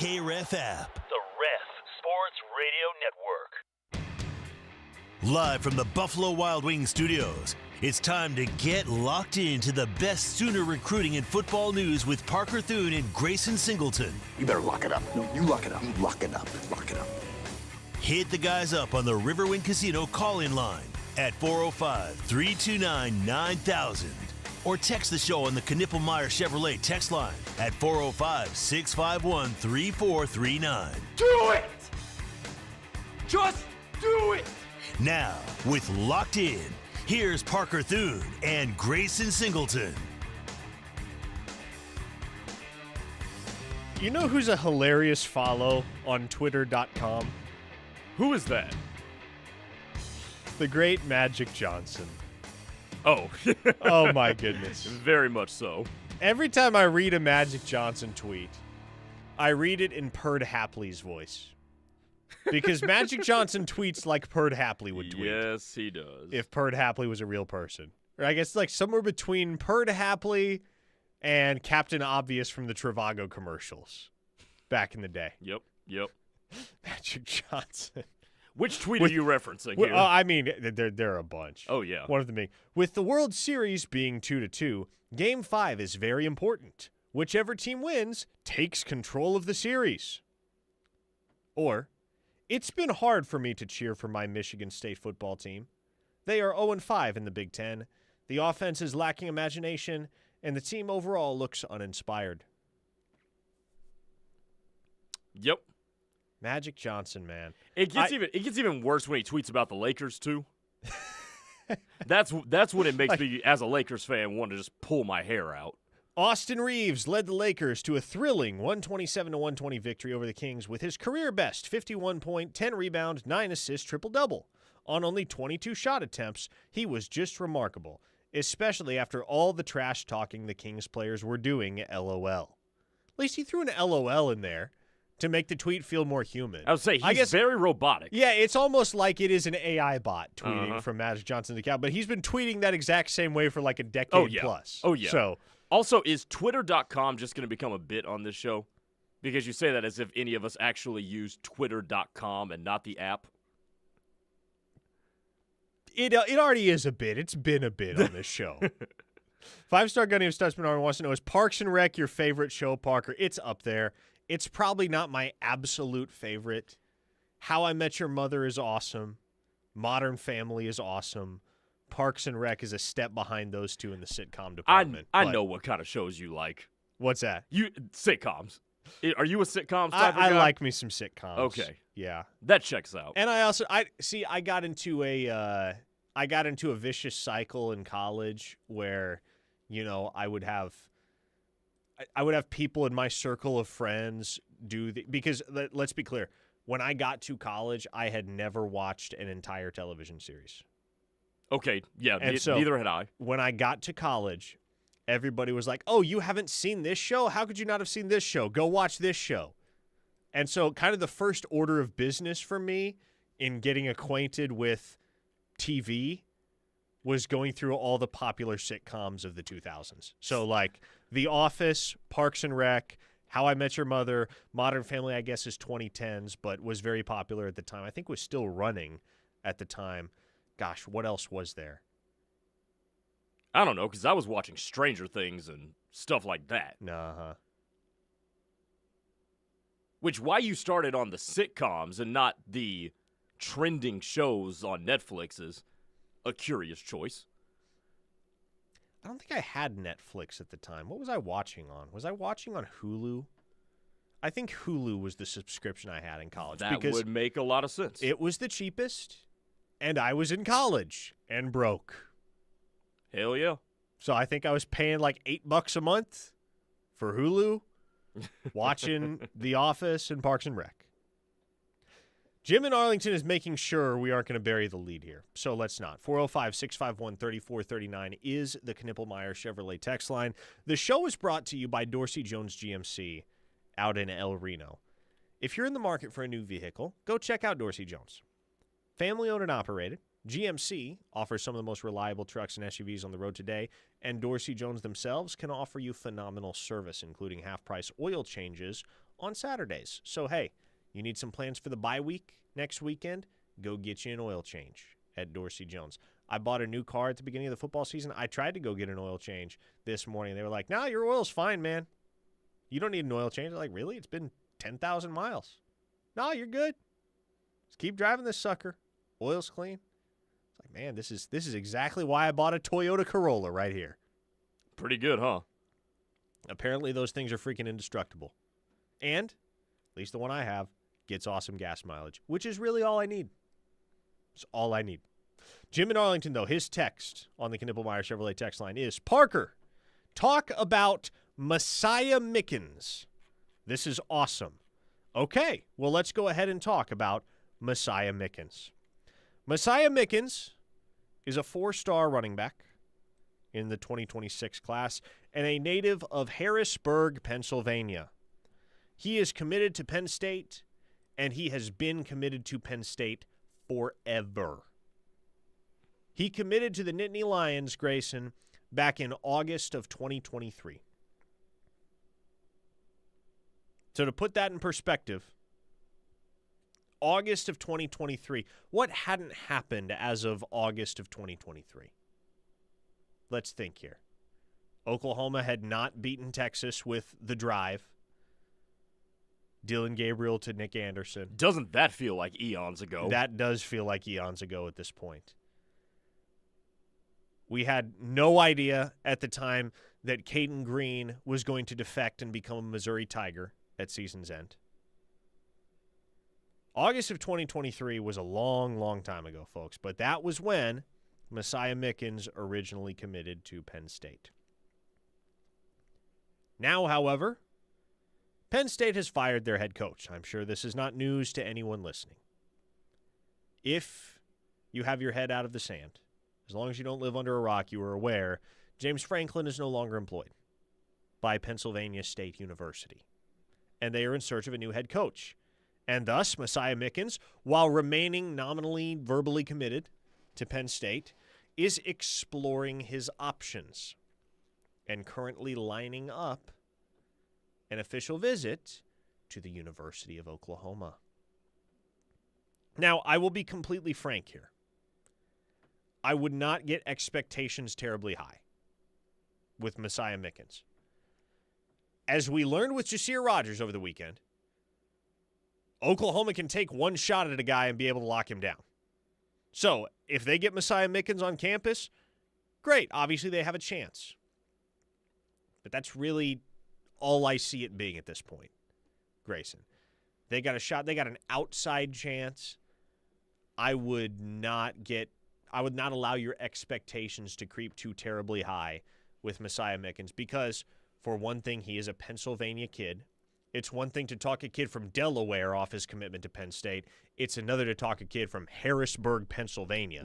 KREF app. The Ref Sports Radio Network. Live from the Buffalo Wild Wings studios, it's time to get locked into the best Sooner recruiting and football news with Parker Thune and Grayson Singleton. You better lock it up. No, you lock it up. You lock it up. Lock it up. Hit the guys up on the Riverwind Casino call-in line at 405-329-9000 or text the show on the Knippelmeyer Chevrolet text line at 405-651-3439. Do it! Just do it! Now, with Locked In, here's Parker Thune and Grayson Singleton. You know who's a hilarious follow on Twitter.com? Who is that? The great Magic Johnson. Oh. Oh, my goodness. Very much so. Every time I read a Magic Johnson tweet, I read it in Perd Hapley's voice. Because Magic Johnson tweets like Perd Hapley would tweet. Yes, he does. If Perd Hapley was a real person. Or I guess like somewhere between Perd Hapley and Captain Obvious from the Trivago commercials back in the day. Yep. Magic Johnson. Which tweet are you referencing here? I mean, there are a bunch. Oh, yeah. One of them being, with the World Series being 2-2, Game 5 is very important. Whichever team wins takes control of the series. Or, it's been hard for me to cheer for my Michigan State football team. They are 0-5 in the Big Ten. The offense is lacking imagination, and the team overall looks uninspired. Yep. Magic Johnson, man. It gets even worse when he tweets about the Lakers too. That's when it makes me, as a Lakers fan, want to just pull my hair out. Austin Reeves led the Lakers to a thrilling 127-120 victory over the Kings with his career best 51 point, 10 rebound, 9 assist triple-double. On only 22 shot attempts, he was just remarkable, especially after all the trash talking the Kings players were doing, LOL. At least he threw an LOL in there to make the tweet feel more human. I would say he's very robotic. Yeah, it's almost like it is an AI bot tweeting from Magic Johnson's account, but he's been tweeting that exact same way for like a decade plus. Oh, yeah. So, also, is Twitter.com just going to become a bit on this show? Because you say that as if any of us actually use Twitter.com and not the app. It already is a bit. It's been a bit on this show. 5-star gun name Stutzman Army wants to know, is Parks and Rec your favorite show, Parker? It's up there. It's probably not my absolute favorite. How I Met Your Mother is awesome. Modern Family is awesome. Parks and Rec is a step behind those two in the sitcom department. I know what kind of shows you like. What's that? Sitcoms. Are you a sitcoms type of guy? guy? I like me some sitcoms. Okay. Yeah. That checks out. And I got into a vicious cycle in college where, you know, I would have people in my circle of friends because let's be clear, when I got to college, I had never watched an entire television series. Okay, yeah, and so neither had I. When I got to college, everybody was like, oh, you haven't seen this show? How could you not have seen this show? Go watch this show. And so kind of the first order of business for me in getting acquainted with TV was going through all the popular sitcoms of the 2000s. So like The Office, Parks and Rec, How I Met Your Mother, Modern Family, I guess is 2010s, but was very popular at the time. I think was still running at the time. Gosh, what else was there? I don't know, because I was watching Stranger Things and stuff like that. Uh-huh. Which, why you started on the sitcoms and not the trending shows on Netflix is a curious choice. I don't think I had Netflix at the time. What was I watching on? Was I watching on Hulu? I think Hulu was the subscription I had in college. That would make a lot of sense. It was the cheapest, and I was in college and broke. Hell yeah. So I think I was paying like $8 a month for Hulu, watching The Office and Parks and Rec. Jim in Arlington is making sure we aren't going to bury the lead here, so let's not. 405-651-3439 is the Knippelmeyer Chevrolet text line. The show is brought to you by Dorsey Jones GMC out in El Reno. If you're in the market for a new vehicle, go check out Dorsey Jones. Family-owned and operated, GMC offers some of the most reliable trucks and SUVs on the road today, and Dorsey Jones themselves can offer you phenomenal service, including half-price oil changes on Saturdays. So, hey, you need some plans for the bye week next weekend? Go get you an oil change at Dorsey Jones. I bought a new car at the beginning of the football season. I tried to go get an oil change this morning. They were like, "No, your oil's fine, man. You don't need an oil change." I'm like, "Really? It's been 10,000 miles." "No, you're good. Just keep driving this sucker. Oil's clean." It's like, man, this is exactly why I bought a Toyota Corolla right here. Pretty good, huh? Apparently, those things are freaking indestructible. And, at least the one I have, gets awesome gas mileage, which is really all I need. It's all I need. Jim in Arlington, though, his text on the Knippelmeyer Chevrolet text line is, "Parker, talk about Messiah Mickens. This is awesome." Okay, well, let's go ahead and talk about Messiah Mickens. Messiah Mickens is a 4-star running back in the 2026 class and a native of Harrisburg, Pennsylvania. He is committed to Penn State, and he has been committed to Penn State forever. He committed to the Nittany Lions, Grayson, back in August of 2023. So to put that in perspective, August of 2023, what hadn't happened as of August of 2023? Let's think here. Oklahoma had not beaten Texas with the drive. Dylan Gabriel to Nick Anderson. Doesn't that feel like eons ago? That does feel like eons ago at this point. We had no idea at the time that Caden Green was going to defect and become a Missouri Tiger at season's end. August of 2023 was a long, long time ago, folks, but that was when Messiah Mickens originally committed to Penn State. Now, however, Penn State has fired their head coach. I'm sure this is not news to anyone listening. If you have your head out of the sand, as long as you don't live under a rock, you are aware James Franklin is no longer employed by Pennsylvania State University, and they are in search of a new head coach. And thus, Messiah Mickens, while remaining nominally verbally committed to Penn State, is exploring his options and currently lining up an official visit to the University of Oklahoma. Now, I will be completely frank here. I would not get expectations terribly high with Messiah Mickens. As we learned with Jasir Rogers over the weekend, Oklahoma can take one shot at a guy and be able to lock him down. So, if they get Messiah Mickens on campus, great. Obviously, they have a chance. But that's really all I see it being at this point, Grayson. They got a shot. They got an outside chance. I would not allow your expectations to creep too terribly high with Messiah Mickens because, for one thing, he is a Pennsylvania kid. It's one thing to talk a kid from Delaware off his commitment to Penn State. It's another to talk a kid from Harrisburg, Pennsylvania,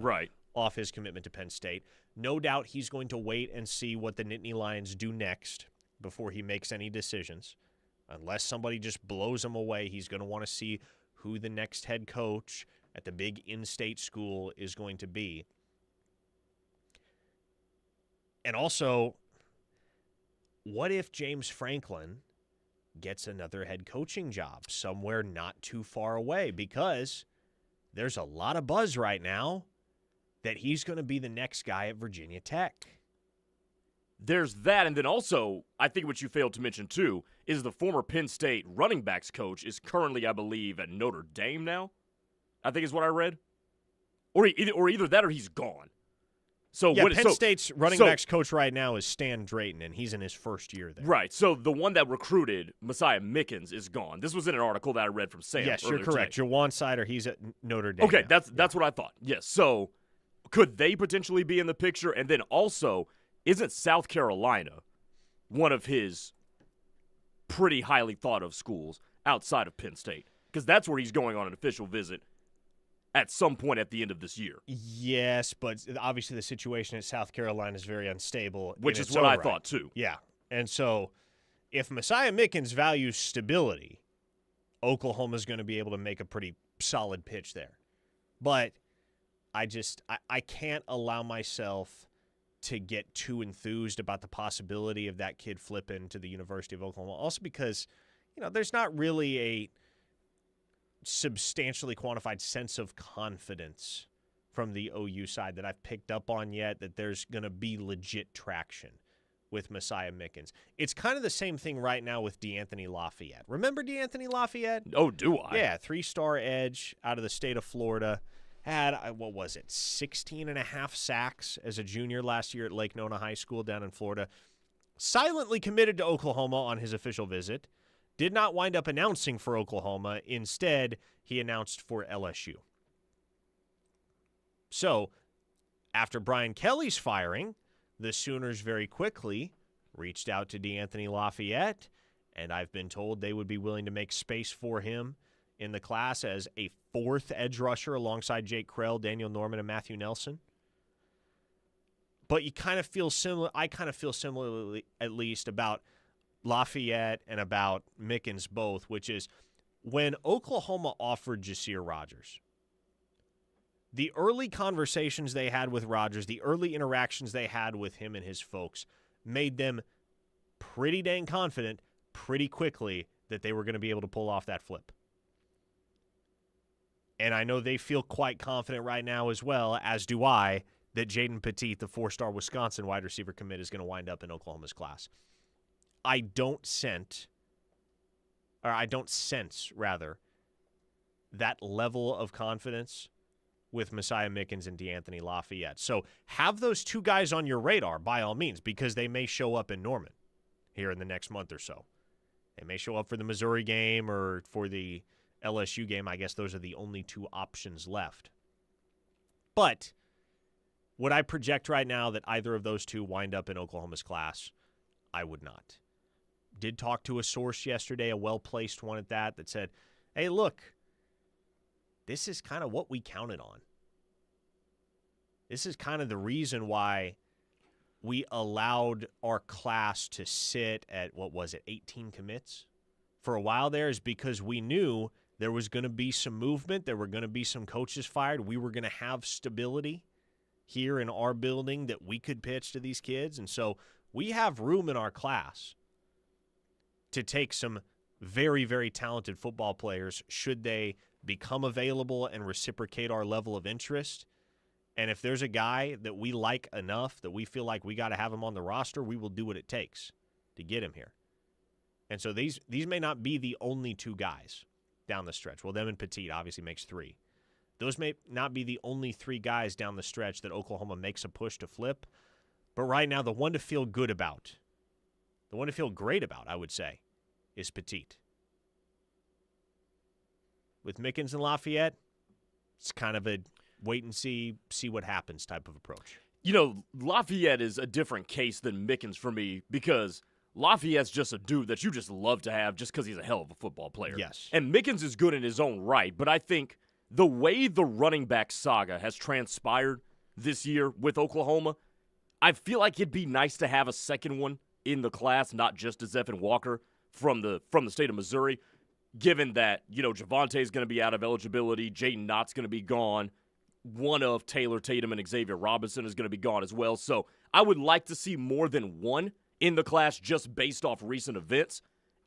off his commitment to Penn State. No doubt he's going to wait and see what the Nittany Lions do next before he makes any decisions. Unless somebody just blows him away, he's going to want to see who the next head coach at the big in-state school is going to be. And also, what if James Franklin gets another head coaching job somewhere not too far away? Because there's a lot of buzz right now that he's going to be the next guy at Virginia Tech. There's that, and then also, I think what you failed to mention, too, is the former Penn State running backs coach is currently, I believe, at Notre Dame now, I think is what I read. Or either that or he's gone. So yeah, Penn State's running backs coach right now is Stan Drayton, and he's in his first year there. Right, so the one that recruited Messiah Mickens is gone. This was in an article that I read from Sam. Yes, you're correct. Today. Jawan Sider, he's at Notre Dame. Okay, that's what I thought. Yes, so could they potentially be in the picture? And then also, isn't South Carolina one of his pretty highly thought of schools outside of Penn State? Because that's where he's going on an official visit at some point at the end of this year. Yes, but obviously the situation at South Carolina is very unstable. Which is what I thought, too. Yeah, and so if Messiah Mickens values stability, Oklahoma's going to be able to make a pretty solid pitch there. But I can't allow myself to get too enthused about the possibility of that kid flipping to the University of Oklahoma. Also because there's not really a substantially quantified sense of confidence from the OU side that I've picked up on yet that there's going to be legit traction with Messiah Mickens. It's kind of the same thing right now with DeAnthony Lafayette. Remember DeAnthony Lafayette? Oh, do I? Yeah, 3-star edge out of the state of Florida. Had, 16 and a half sacks as a junior last year at Lake Nona High School down in Florida. Silently committed to Oklahoma on his official visit. Did not wind up announcing for Oklahoma. Instead, he announced for LSU. So, after Brian Kelly's firing, the Sooners very quickly reached out to DeAnthony Lafayette, and I've been told they would be willing to make space for him in the class as a fourth edge rusher alongside Jake Krell, Daniel Norman, and Matthew Nelson. But you kind of feel similar. I kind of feel similarly, at least, about Lafayette and about Mickens both, which is when Oklahoma offered Jasir Rogers, the early conversations they had with Rogers, the early interactions they had with him and his folks made them pretty dang confident pretty quickly that they were going to be able to pull off that flip. And I know they feel quite confident right now as well, as do I, that Jaden Petit, the 4-star Wisconsin wide receiver commit, is going to wind up in Oklahoma's class. I don't sense that level of confidence with Messiah Mickens and DeAnthony Lafayette. So have those two guys on your radar by all means, because they may show up in Norman here in the next month or so. They may show up for the Missouri game or for the LSU game. I guess those are the only two options left. But would I project right now that either of those two wind up in Oklahoma's class? I would not. Did talk to a source yesterday, a well-placed one at that said, hey, look, this is kind of what we counted on. This is kind of the reason why we allowed our class to sit at, 18 commits for a while there, is because we knew there was going to be some movement. There were going to be some coaches fired. We were going to have stability here in our building that we could pitch to these kids. And so we have room in our class to take some very, very talented football players should they become available and reciprocate our level of interest. And if there's a guy that we like enough that we feel like we got to have him on the roster, we will do what it takes to get him here. And so these may not be the only two guys down the stretch. Well, them and Petit obviously makes 3. Those may not be the only 3 guys down the stretch that Oklahoma makes a push to flip. But right now, the one to feel good about, the one to feel great about, I would say, is Petit. With Mickens and Lafayette, it's kind of a wait and see what happens type of approach. Lafayette is a different case than Mickens for me because Lafayette's just a dude that you just love to have just because he's a hell of a football player. Yes. And Mickens is good in his own right, but I think the way the running back saga has transpired this year with Oklahoma, I feel like it'd be nice to have a second one in the class, not just a Zephan Walker from the state of Missouri, given that, Javonte's going to be out of eligibility, Jaden Knott's going to be gone, one of Taylor Tatum and Xavier Robinson is going to be gone as well. So I would like to see more than one in the class just based off recent events.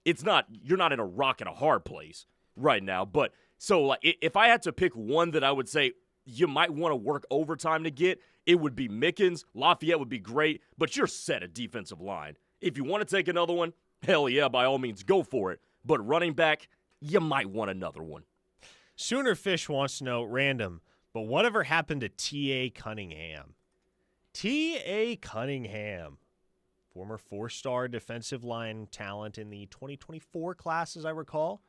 You're not in a rock and a hard place right now. But so like, if I had to pick one that I would say you might want to work overtime to get, it would be Mickens. Lafayette would be great, but you're set at defensive line. If you want to take another one, hell yeah, by all means, go for it. But running back, you might want another one. Sooner Fish wants to know, random, but whatever happened to T.A. Cunningham? T.A. Cunningham, former 4-star defensive line talent in the 2024 class, as I recall,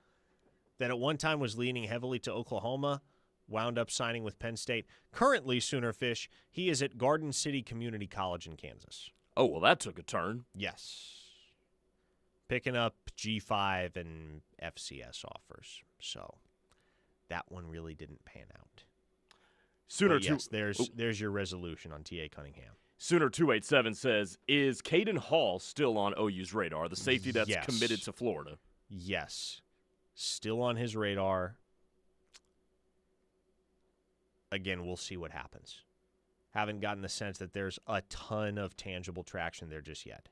that at one time was leaning heavily to Oklahoma, wound up signing with Penn State. Currently, Sooner Fish, he is at Garden City Community College in Kansas. Oh, well, that took a turn. Yes. Picking up G5 and FCS offers. So that one really didn't pan out. There's your resolution on T.A. Cunningham. Sooner 287 says, is Caden Hall still on OU's radar, the safety that's committed to Florida? Yes. Still on his radar. Again, we'll see what happens. Haven't gotten the sense that there's a ton of tangible traction there just yet.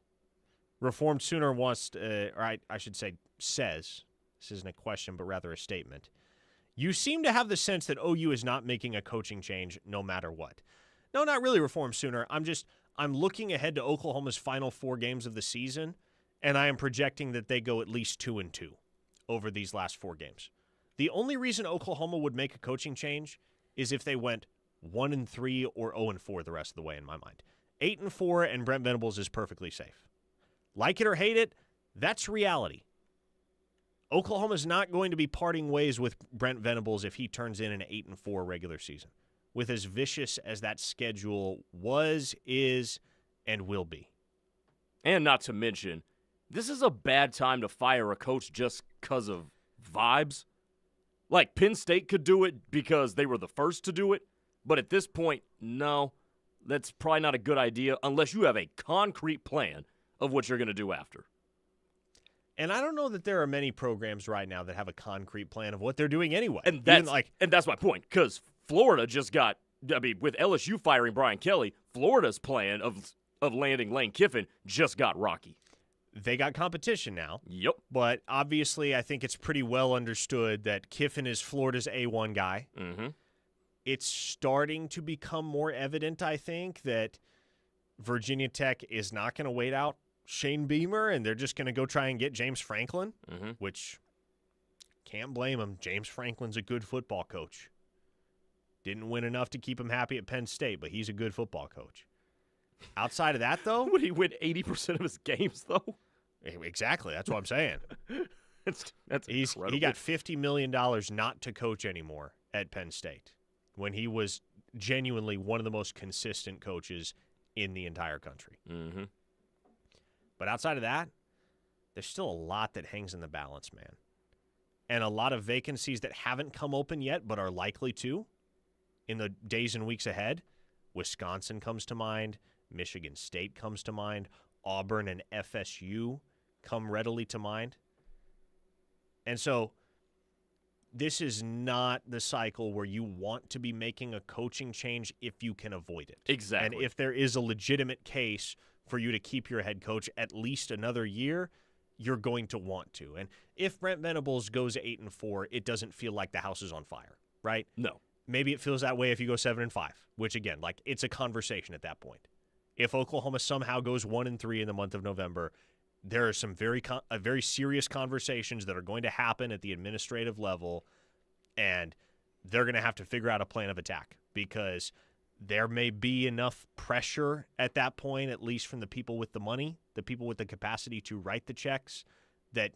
Reformed Sooner wants to, I should say, says, this isn't a question, but rather a statement, you seem to have the sense that OU is not making a coaching change no matter what. No, not really, Reform Sooner. I'm looking ahead to Oklahoma's final 4 games of the season, and I am projecting that they go at least 2-2 over these last 4 games. The only reason Oklahoma would make a coaching change is if they went 1-3 or 0-4 the rest of the way, in my mind. 8-4 and Brent Venables is perfectly safe. Like it or hate it, that's reality. Oklahoma's not going to be parting ways with Brent Venables if he turns in an 8-4 regular season, with as vicious as that schedule was, is, and will be. And not to mention, this is a bad time to fire a coach just because of vibes. Like, Penn State could do it because they were the first to do it, but at this point, no, that's probably not a good idea unless you have a concrete plan of what you're going to do after. And I don't know that there are many programs right now that have a concrete plan of what they're doing anyway. And that's my point, because Florida just got, with LSU firing Brian Kelly, Florida's plan of landing Lane Kiffin just got rocky. They got competition now. Yep. But obviously, I think it's pretty well understood that Kiffin is Florida's A1 guy. Mm-hmm. It's starting to become more evident, I think, that Virginia Tech is not going to wait out Shane Beamer, and they're just going to go try and get James Franklin, which can't blame him. James Franklin's a good football coach. Didn't win enough to keep him happy at Penn State, but he's a good football coach. Outside of that, though. Would he win 80% of his games, though? Exactly. That's what I'm saying. That's incredible. He got $50 million not to coach anymore at Penn State when he was genuinely one of the most consistent coaches in the entire country. Mm-hmm. But outside of that, there's still a lot that hangs in the balance, man. And a lot of vacancies that haven't come open yet but are likely to in the days and weeks ahead. Wisconsin comes to mind. Michigan State comes to mind. Auburn and FSU come readily to mind. And so this is not the cycle where you want to be making a coaching change if you can avoid it. Exactly. And if there is a legitimate case for you to keep your head coach at least another year, you're going to want to. And if Brent Venables goes 8-4, it doesn't feel like the house is on fire, right? No. Maybe it feels that way if you go 7-5, which again, like, it's a conversation at that point. If Oklahoma somehow goes 1-3 in the month of November, there are some very serious conversations that are going to happen at the administrative level, and they're going to have to figure out a plan of attack because there may be enough pressure at that point, at least from the people with the money, the people with the capacity to write the checks, that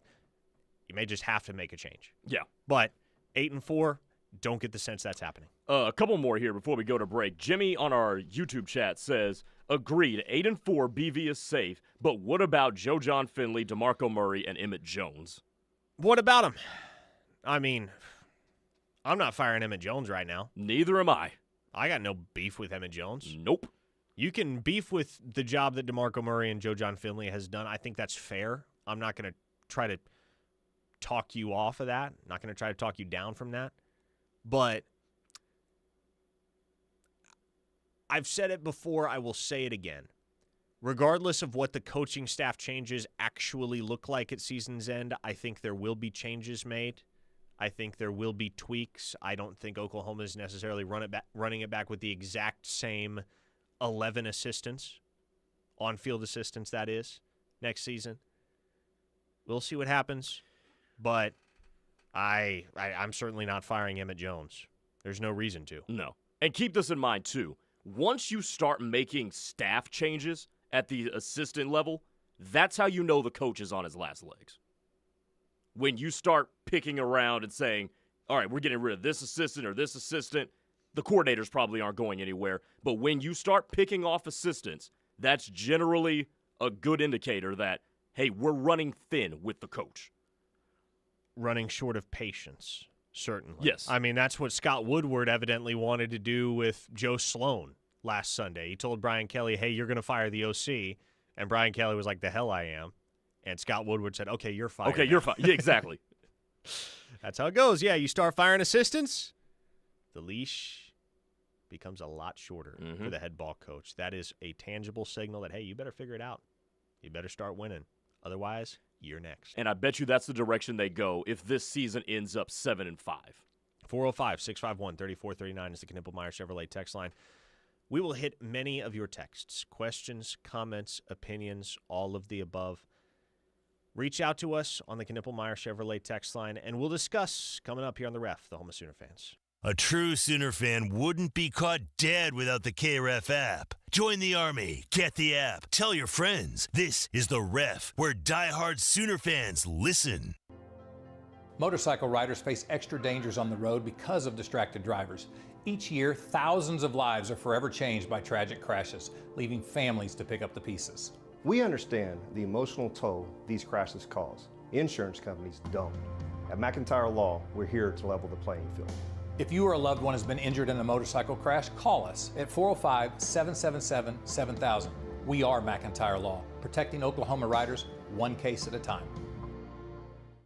you may just have to make a change. Yeah. But 8-4, don't get the sense that's happening. A couple more here before we go to break. Jimmy on our YouTube chat says, agreed, 8-4 BV is safe, but what about Joe John Finley, DeMarco Murray, and Emmett Jones? What about him? I mean, I'm not firing Emmett Jones right now. Neither am I. I got no beef with Emmett Jones. Nope. You can beef with the job that DeMarco Murray and Joe John Finley has done. I think that's fair. I'm not going to try to talk you off of that. I'm not going to try to talk you down from that. But I've said it before. I will say it again. Regardless of what the coaching staff changes actually look like at season's end, I think there will be changes made. I think there will be tweaks. I don't think Oklahoma is necessarily running it back with the exact same 11 assistants, on-field assistants, that is, next season. We'll see what happens, but I'm certainly not firing Emmett Jones. There's no reason to. No. And keep this in mind, too. Once you start making staff changes at the assistant level, that's how you know the coach is on his last legs. When you start picking around and saying, all right, we're getting rid of this assistant or this assistant, the coordinators probably aren't going anywhere. But when you start picking off assistants, that's generally a good indicator that, hey, we're running thin with the coach. Running short of patience, certainly. Yes. I mean, that's what Scott Woodward evidently wanted to do with Joe Sloan last Sunday. He told Brian Kelly, hey, you're going to fire the OC. And Brian Kelly was like, the hell I am. And Scott Woodward said, okay, you're fired. Okay, you're fired. Yeah, exactly. That's how it goes. Yeah, you start firing assistants, the leash becomes a lot shorter for the head ball coach. That is a tangible signal that, hey, you better figure it out. You better start winning. Otherwise, year next. And I bet you that's the direction they go if this season ends up 7-5. 405-651-3439 is the Knippelmeyer Chevrolet text line. We will hit many of your texts, questions, comments, opinions, all of the above. Reach out to us on the Knippelmeyer Chevrolet text line, and we'll discuss coming up here on The Ref, the home of Sooner fans. A true Sooner fan wouldn't be caught dead without the KREF app. Join the Army. Get the app. Tell your friends. This is The Ref, where diehard Sooner fans listen. Motorcycle riders face extra dangers on the road because of distracted drivers. Each year, thousands of lives are forever changed by tragic crashes, leaving families to pick up the pieces. We understand the emotional toll these crashes cause. Insurance companies don't. At McIntyre Law, we're here to level the playing field. If you or a loved one has been injured in a motorcycle crash, call us at 405-777-7000. We are McIntyre Law, protecting Oklahoma riders one case at a time.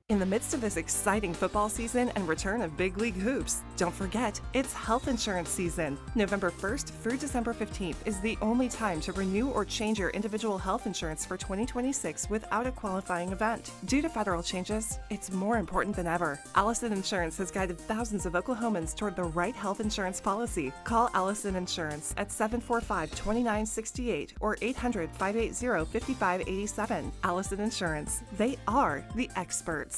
In the midst of this exciting football season and return of big league hoops, don't forget, it's health insurance season. November 1st through December 15th is the only time to renew or change your individual health insurance for 2026 without a qualifying event. Due to federal changes, it's more important than ever. Allison Insurance has guided thousands of Oklahomans toward the right health insurance policy. Call Allison Insurance at 745-2968 or 800-580-5587. Allison Insurance. They are the experts.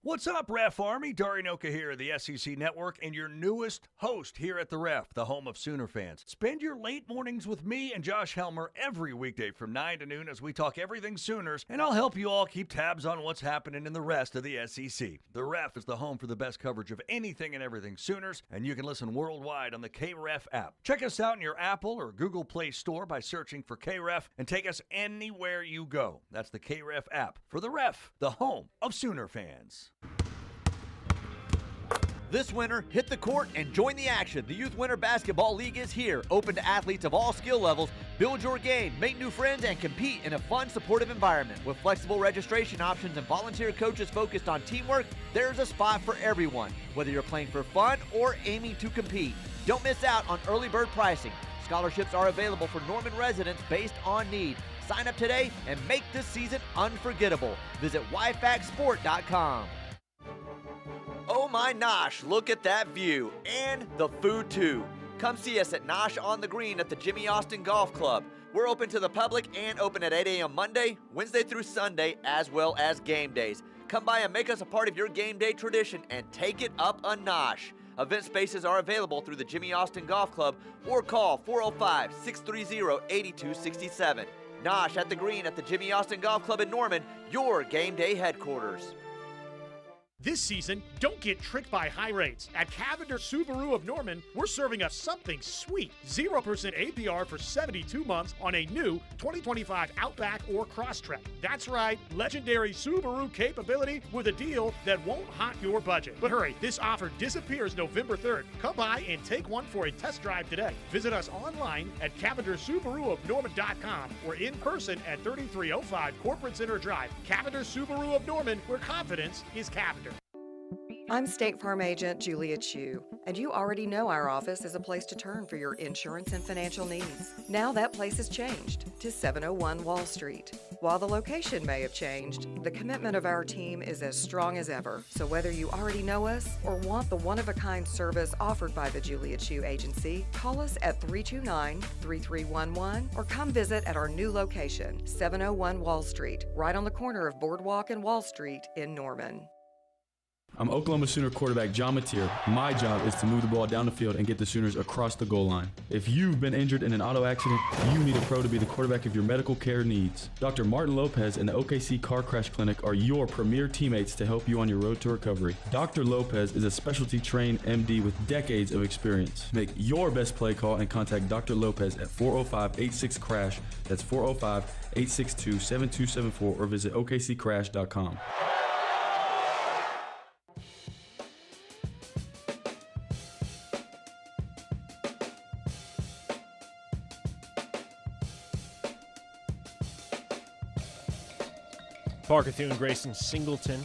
What's up, Ref Army? Dari Noka here, the SEC Network, and your newest host here at the Ref, the home of Sooner fans. Spend your late mornings with me and Josh Helmer every weekday from 9 to noon as we talk everything Sooners, and I'll help you all keep tabs on what's happening in the rest of the SEC. The Ref is the home for the best coverage of anything and everything Sooners, and you can listen worldwide on the KREF app. Check us out in your Apple or Google Play store by searching for KREF and take us anywhere you go. That's the KREF app for the Ref, the home of Sooner fans. This winter, hit the court and join the action. The Youth Winter Basketball League is here, open to athletes of all skill levels. Build your game, make new friends, and compete in a fun, supportive environment. With flexible registration options and volunteer coaches focused on teamwork, there's a spot for everyone, whether you're playing for fun or aiming to compete. Don't miss out on early bird pricing. Scholarships are available for Norman residents based on need. Sign up today and make this season unforgettable. Visit YFACsport.com. Oh my Nosh, look at that view, and the food too. Come see us at Nosh on the Green at the Jimmy Austin Golf Club. We're open to the public and open at 8 a.m. Monday, Wednesday through Sunday, as well as game days. Come by and make us a part of your game day tradition and take it up a notch. Event spaces are available through the Jimmy Austin Golf Club or call 405-630-8267. Nosh at the Green at the Jimmy Austin Golf Club in Norman, your game day headquarters. This season, don't get tricked by high rates. At Cavender Subaru of Norman, we're serving us something sweet. 0% APR for 72 months on a new 2025 Outback or Crosstrek. That's right, legendary Subaru capability with a deal that won't haunt your budget. But hurry, this offer disappears November 3rd. Come by and take one for a test drive today. Visit us online at CavenderSubaruofNorman.com or in person at 3305 Corporate Center Drive. Cavender Subaru of Norman, where confidence is Cavender. I'm State Farm Agent Julia Chu, and you already know our office is a place to turn for your insurance and financial needs. Now that place has changed to 701 Wall Street. While the location may have changed, the commitment of our team is as strong as ever. So whether you already know us or want the one-of-a-kind service offered by the Julia Chu Agency, call us at 329-3311 or come visit at our new location, 701 Wall Street, right on the corner of Boardwalk and Wall Street in Norman. I'm Oklahoma Sooner quarterback John Mateer. My job is to move the ball down the field and get the Sooners across the goal line. If you've been injured in an auto accident, you need a pro to be the quarterback of your medical care needs. Dr. Martin Lopez and the OKC Car Crash Clinic are your premier teammates to help you on your road to recovery. Dr. Lopez is a specialty trained MD with decades of experience. Make your best play call and contact Dr. Lopez at 405-86-CRASH. That's 405-862-7274 or visit okccrash.com. Parker, Thune, Grayson, Singleton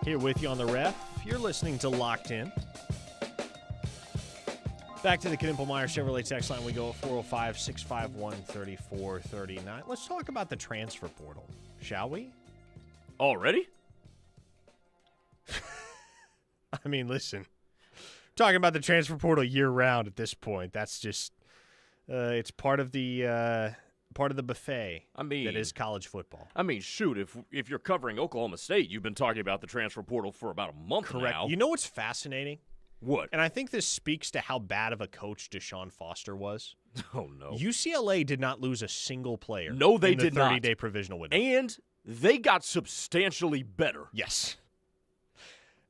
here with you on the Ref. You're listening to Locked In. Back to the Knippelmeyer Chevrolet text line we go at 405-651-3439. Let's talk about the transfer portal, shall we? Already? I mean, listen. Talking about the transfer portal year-round at this point, that's just it's part of the buffet that is college football. I mean, shoot, if you're covering Oklahoma State, you've been talking about the transfer portal for about a month now. You know what's fascinating? What? And I think this speaks to how bad of a coach Deshaun Foster was. Oh, no. UCLA did not lose a single player. No, they in the did not. 30-day provisional window. And they got substantially better. Yes.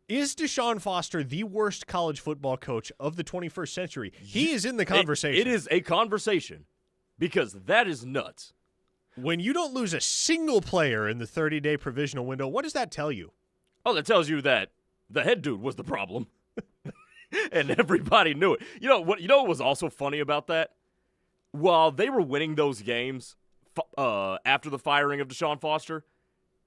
Is Deshaun Foster the worst college football coach of the 21st century? He is in the conversation. It is a conversation because that is nuts. When you don't lose a single player in the 30-day provisional window, what does that tell you? Oh, that tells you that the head dude was the problem. And everybody knew it. You know what was also funny about that? While they were winning those games after the firing of Deshaun Foster,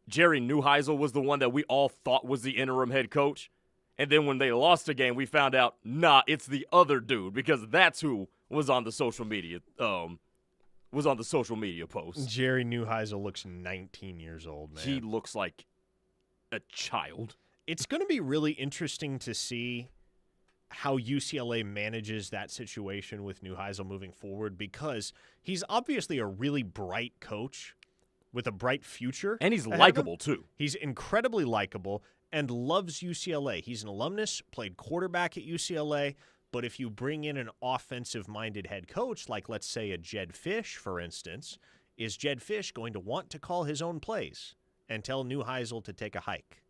Jerry Neuheisel was the one that we all thought was the interim head coach. And then when they lost a game, we found out, nah, it's the other dude, because that's who was on the social media posts. Jerry Neuheisel looks 19 years old, man. He looks like a child. It's going to be really interesting to see how UCLA manages that situation with Neuheisel moving forward, because he's obviously a really bright coach with a bright future. And he's likable, too. He's incredibly likable and loves UCLA. He's an alumnus, played quarterback at UCLA, but if you bring in an offensive-minded head coach, like let's say a Jed Fish, for instance, is Jed Fish going to want to call his own plays and tell Neuheisel to take a hike?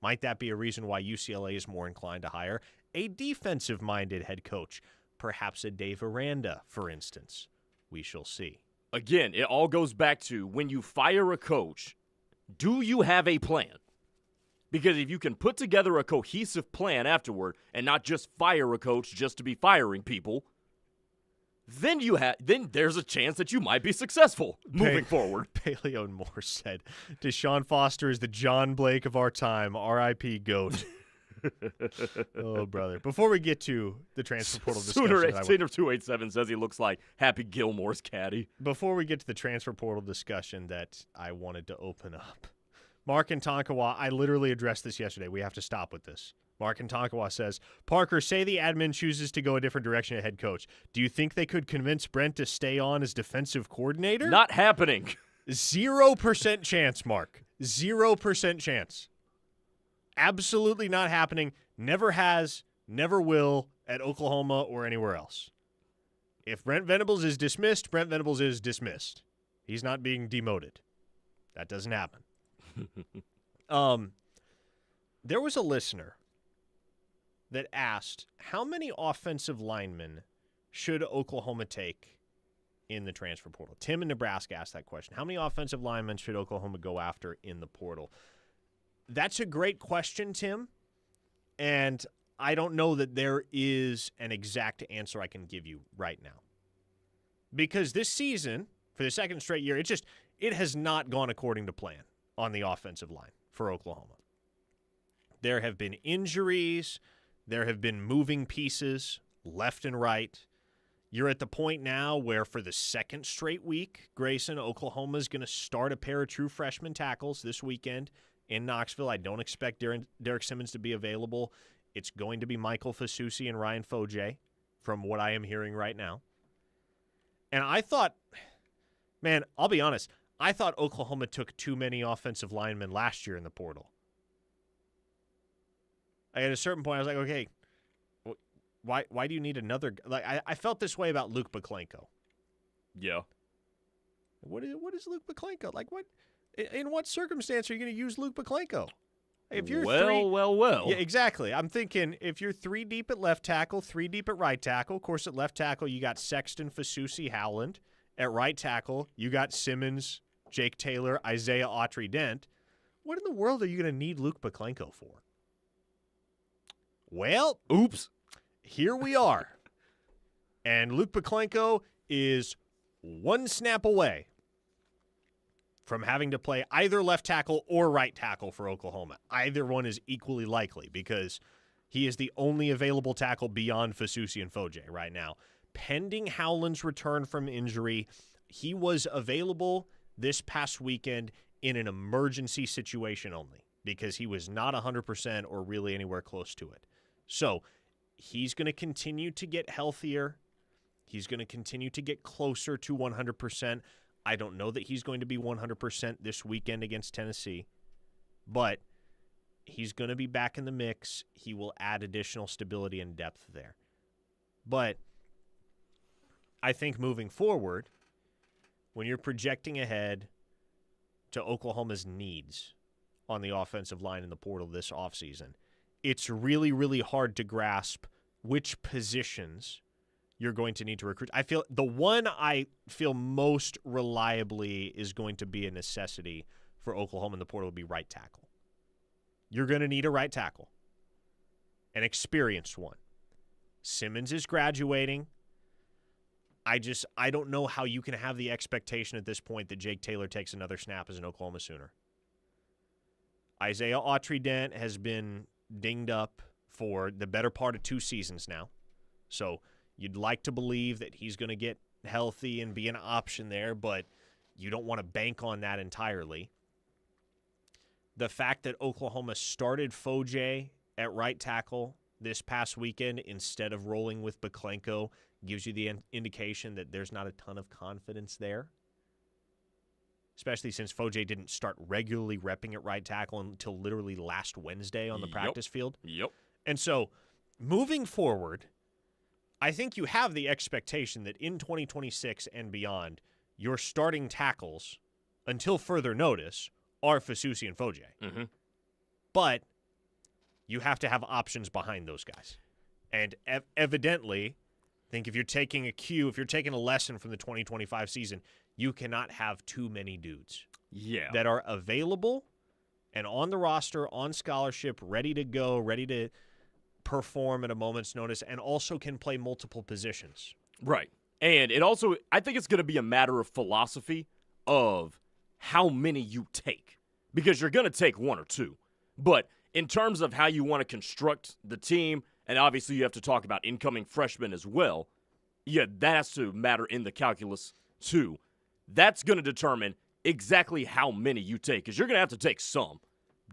Might that be a reason why UCLA is more inclined to hire a defensive-minded head coach, perhaps a Dave Aranda, for instance? We shall see. Again, it all goes back to when you fire a coach, do you have a plan? Because if you can put together a cohesive plan afterward and not just fire a coach just to be firing people, then there's a chance that you might be successful moving forward. Paleo Moore said, Deshaun Foster is the John Blake of our time, R.I.P. GOAT. Oh, brother. Before we get to the transfer portal discussion. Sooner 287 says he looks like Happy Gilmore's caddy. Before we get to the transfer portal discussion that I wanted to open up, Mark in Tonkawa, I literally addressed this yesterday. We have to stop with this. Mark in Tonkawa says, Parker, say the admin chooses to go a different direction at head coach. Do you think they could convince Brent to stay on as defensive coordinator? Not happening. 0% chance, Mark. 0% chance. Absolutely not happening. Never has, never will at Oklahoma or anywhere else. If Brent Venables is dismissed, Brent Venables is dismissed. He's not being demoted. That doesn't happen. There was a listener that asked, how many offensive linemen should Oklahoma take in the transfer portal? Tim in Nebraska asked that question. How many offensive linemen should Oklahoma go after in the portal? That's a great question, Tim, and I don't know that there is an exact answer I can give you right now. Because this season, for the second straight year, it has not gone according to plan on the offensive line for Oklahoma. There have been injuries. There have been moving pieces left and right. You're at the point now where for the second straight week, Grayson, Oklahoma is going to start a pair of true freshman tackles this weekend in Knoxville. I don't expect Derek Simmons to be available. It's going to be Michael Fasusi and Ryan Foje from what I am hearing right now. And I thought, man, I'll be honest, I thought Oklahoma took too many offensive linemen last year in the portal. At a certain point, I was like, okay, why do you need another? Like, I felt this way about Luke Baklenko. Yeah. What is Luke Baklenko? Like, what? In what circumstance are you going to use Luke Baklenko? If you're well. Yeah, exactly. I'm thinking if you're 3 deep at left tackle, 3 deep at right tackle. Of course, at left tackle, you got Sexton, Fasusi, Howland. At right tackle, you got Simmons, Jake Taylor, Isaiah Autry-Dent. What in the world are you going to need Luke Baklenko for? Well, oops. Here we are. And Luke Baklenko is 1 snap away from having to play either left tackle or right tackle for Oklahoma. Either one is equally likely because he is the only available tackle beyond Fasusi and Foje right now. Pending Howland's return from injury, he was available this past weekend in an emergency situation only because he was not 100% or really anywhere close to it. So he's going to continue to get healthier. He's going to continue to get closer to 100%. I don't know that he's going to be 100% this weekend against Tennessee, but he's going to be back in the mix. He will add additional stability and depth there. But I think moving forward, when you're projecting ahead to Oklahoma's needs on the offensive line in the portal this offseason, it's really, really hard to grasp which positions you're going to need to recruit. I feel the one I feel most reliably is going to be a necessity for Oklahoma in the portal would be right tackle. You're going to need a right tackle, an experienced one. Simmons is graduating. I don't know how you can have the expectation at this point that Jake Taylor takes another snap as an Oklahoma Sooner. Isaiah Autry-Dent has been dinged up for the better part of 2 seasons now. So you'd like to believe that he's going to get healthy and be an option there, but you don't want to bank on that entirely. The fact that Oklahoma started Foje at right tackle this past weekend instead of rolling with Beklenko gives you the indication that there's not a ton of confidence there, especially since Foje didn't start regularly repping at right tackle until literally last Wednesday on the practice field. Yep. And so moving forward, I think you have the expectation that in 2026 and beyond, your starting tackles, until further notice, are Fasusi and Foje. Mm-hmm. But you have to have options behind those guys. And evidently, I think if you're taking a lesson from the 2025 season, you cannot have too many dudes that are available and on the roster, on scholarship, ready to go, ready to perform at a moment's notice, and also can play multiple positions. Right. And it also, I think it's going to be a matter of philosophy of how many you take, because you're going to take 1 or 2. But in terms of how you want to construct the team, and obviously you have to talk about incoming freshmen as well, that has to matter in the calculus too. That's going to determine exactly how many you take, because you're going to have to take some,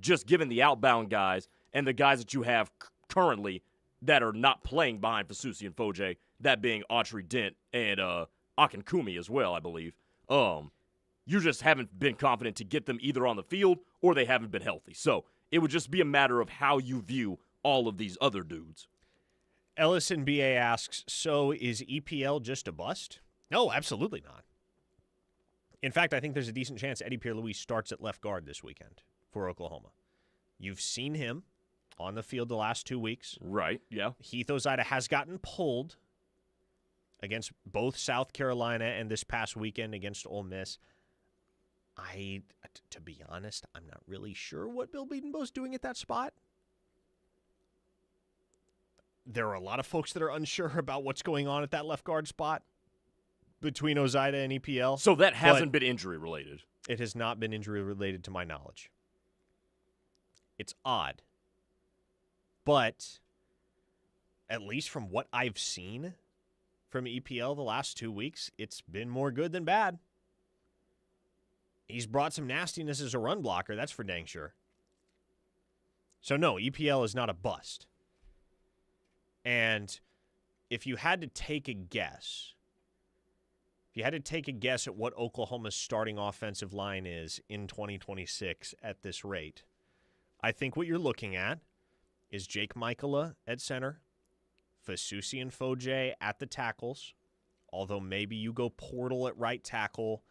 just given the outbound guys and the guys that you have currently that are not playing behind Fasusi and Foje, that being Autry-Dent and Akinkumi as well, I believe. You just haven't been confident to get them either on the field or they haven't been healthy. So it would just be a matter of how you view all of these other dudes. Ellison B.A. asks, so is EPL just a bust? No, absolutely not. In fact, I think there's a decent chance Eddie Pierre-Louis starts at left guard this weekend for Oklahoma. You've seen him on the field the last 2 weeks. Right, yeah. Heath Ozida has gotten pulled against both South Carolina and this past weekend against Ole Miss. To be honest, I'm not really sure what Bill Bedenbaugh's doing at that spot. There are a lot of folks that are unsure about what's going on at that left guard spot between Ozida and EPL. So that hasn't been injury related. It has not been injury related to my knowledge. It's odd. But at least from what I've seen from EPL the last 2 weeks, it's been more good than bad. He's brought some nastiness as a run blocker, that's for dang sure. So no, EPL is not a bust. And if you had to take a guess, at what Oklahoma's starting offensive line is in 2026 at this rate, I think what you're looking at is Jake Michaela at center, Fasusi and Foje at the tackles, although maybe you go portal at right tackle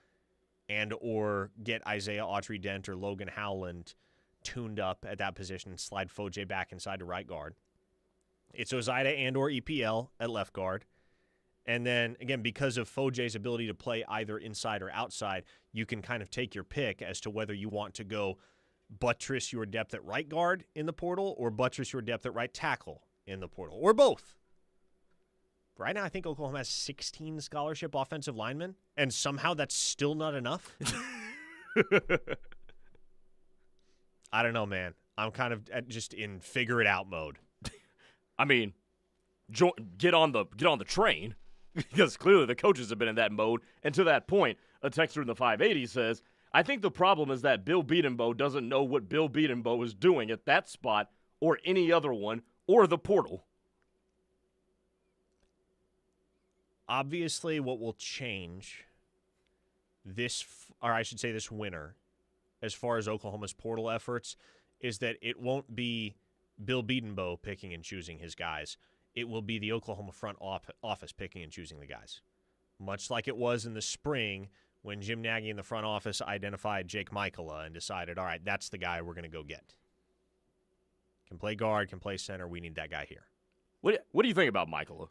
and or get Isaiah Autry-Dent or Logan Howland tuned up at that position and slide Foje back inside to right guard. It's Ozida and or EPL at left guard. And then, again, because of Foje's ability to play either inside or outside, you can kind of take your pick as to whether you want to go buttress your depth at right guard in the portal or buttress your depth at right tackle in the portal, or both. Right now, I think Oklahoma has 16 scholarship offensive linemen, and somehow that's still not enough. I don't know, man. I'm kind of just in figure it out mode. I mean, get on the train, because clearly the coaches have been in that mode. And to that point, a texter in the 580 says, I think the problem is that Bill Bedenbaugh doesn't know what Bill Bedenbaugh is doing at that spot or any other one or the portal. Obviously, what will change this winter, as far as Oklahoma's portal efforts, is that it won't be Bill Bedenbaugh picking and choosing his guys. It will be the Oklahoma front office picking and choosing the guys. Much like it was in the spring when Jim Nagy in the front office identified Jake Michaela and decided, all right, that's the guy we're going to go get. Can play guard, can play center. We need that guy here. What do you think about Michaela?